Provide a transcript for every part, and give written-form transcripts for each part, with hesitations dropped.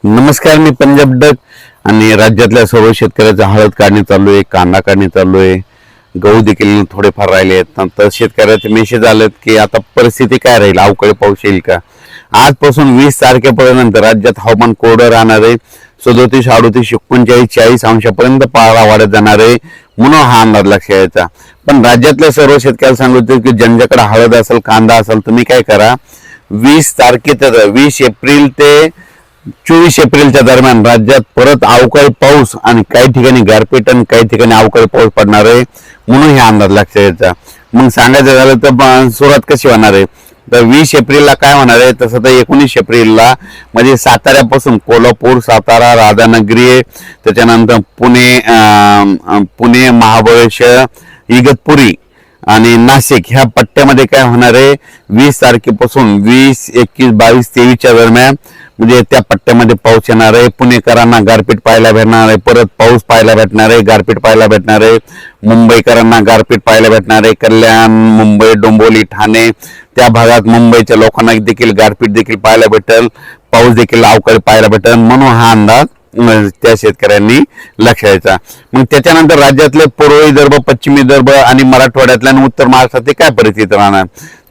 नमस्कार, मी पंजाब डक आणि राज्यातल्या सर्व शेतकऱ्याचा हळद काढणी चालू आहे, कांदा काढणी चालू आहे, गहू देखील थोडेफार राहिले आहेत. नंतर शेतकऱ्याचे मेसेज आलेत की आता परिस्थिती काय राहील, अवकाळी पाऊस येईल का. आजपासून 20 तारखेपर्यंत राज्यात हवामान कोरडं राहणार आहे. 37, 38, 39, 40 अंशापर्यंत पारा वाढत जाणार आहे म्हणून हा अंदाज लक्षात यायचा. पण राज्यातल्या सर्व शेतकऱ्याला सांगितलं की ज्यांच्याकडे हळद असेल, कांदा असेल, तुम्ही काय करा, 20 एप्रिल ते 24 एप्रिलच्या दरम्यान राज्यात परत अवकाळी पाऊस आणि काही ठिकाणी गारपीट आणि काही ठिकाणी अवकाळी पाऊस पडणार आहे म्हणून हे अंदाज लक्षात यायचा. मग सांगायचं झालं तर सुरुवात कशी होणार आहे, तर 20 एप्रिलला काय होणार आहे, तसं तर 19 एप्रिलला म्हणजे साताऱ्यापासून कोल्हापूर, सातारा, राधानगरी, त्याच्यानंतर पुणे, महाबळेश्वर, इगतपुरी आणि नाशिक ह्या पट्ट्यामध्ये काय होणार आहे, 20 तारखेपासून 20, 21, 22, 23च्या दरम्यान म्हणजे त्या पट्ट्यामध्ये पाऊस येणार आहे. पुणेकरांना गारपीट पाहायला भेटणार आहे, परत पाऊस पाहायला भेटणार आहे, गारपीट पाहायला भेटणार आहे. मुंबईकरांना गारपीट पाहायला भेटणार आहे. कल्याण, मुंबई, डोंबिवली, ठाणे त्या भागात मुंबईच्या लोकांना देखील गारपीट देखील पाहायला भेटेल, पाऊस देखील अवकाळी पाहायला भेटेल म्हणून हा अंदाज त्या शेतकऱ्यांनी लक्षात द्यायचा. मग त्याच्यानंतर राज्यातले पूर्व विदर्भ, पश्चिम विदर्भ आणि मराठवाड्यातल्या आणि उत्तर महाराष्ट्रात काय परिस्थिती राहणार,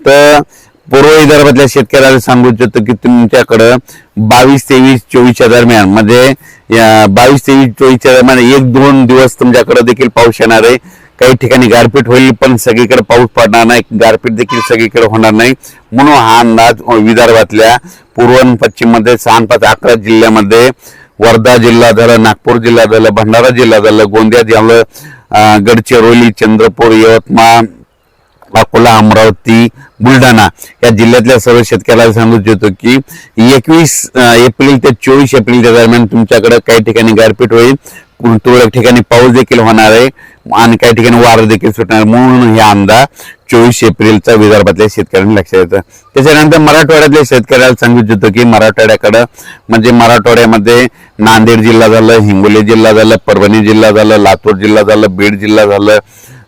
तर पूर्व विदर्भातल्या शेतकऱ्याला सांगू इच्छितो की तुमच्याकडं 22, 23, 24च्या दरम्यान म्हणजे 22, 23, 24च्या दरम्यान 1-2 दिवस तुमच्याकडे देखील पाऊस येणार आहे. काही ठिकाणी गारपीट होईल पण सगळीकडे पाऊस पडणार नाही, गारपीट देखील सगळीकडे होणार नाही म्हणून हा अंदाज विदर्भातल्या पूर्व आणि पश्चिम मध्ये 6, 5, 11 जिल्ह्यामध्ये, वर्धा जिल्हा झालं, नागपूर जिल्हा झालं, भंडारा जिल्हा झालं, गोंदिया झालं, गडचिरोली, चंद्रपूर, यवतमाळ, अकोला, अमरावती, बुलढाणा या जिल्ह्यातल्या सर्व शेतकऱ्याला सांगू इच्छितो की 21 एप्रिल ते 24 एप्रिलच्या दरम्यान तुमच्याकडे काही ठिकाणी गारपीट होईल, तुरळक ठिकाणी पाऊस देखील होणार आहे आणि काही ठिकाणी वारं देखील सुटणार म्हणून हे अंदाज 24 एप्रिलचा विदर्भातल्या शेतकऱ्यांनी लक्षात येतं. त्याच्यानंतर मराठवाड्यातल्या शेतकऱ्याला सांगू इच्छितो की मराठवाड्याकडं म्हणजे मराठवाड्यामध्ये नांदेड जिल्हा झालं, हिंगोली जिल्हा झालं, परभणी जिल्हा झालं, लातूर जिल्हा झालं, बीड जिल्हा झालं,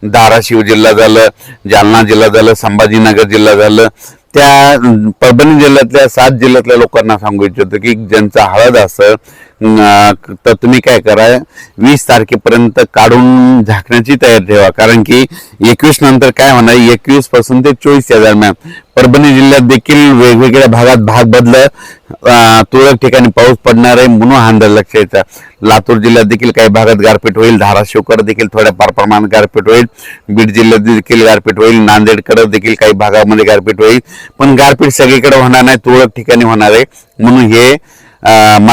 धाराशिव जिल्हा झालं, जालना जिल्हा झालं, संभाजीनगर जिल्हा झालं. त्या परभणी जिल्ह्यातल्या 7 जिल्ह्यातल्या लोकांना सांगू इच्छितो की ज्यांचा हळद असेल तर तुम्ही काय करा, 20 तारखेपर्यंत काढून झाकण्याची तयारी ठेवा. कारण की 21 नंतर काय होणार, 21 पासून ते 24च्या दरम्यान परभणी जिल्ह्यात देखील वेगवेगळ्या भागात भाग बदलत तुरळक ठिकाणी पाऊस पडणार आहे म्हणून हा अंदाज लक्षात यायचा. लातूर जिल्ह्यात देखील काही भागात गारपीट होईल, धाराशिवकडे देखील थोड्याफार प्रमाणात गारपीट होईल, बीड जिल्ह्यात देखील गारपीट होईल, नांदेडकडे देखील काही भागामध्ये गारपीट होईल पण गारपीट सगळीकडे होणार नाही, तुरळक ठिकाणी होणार आहे म्हणून हे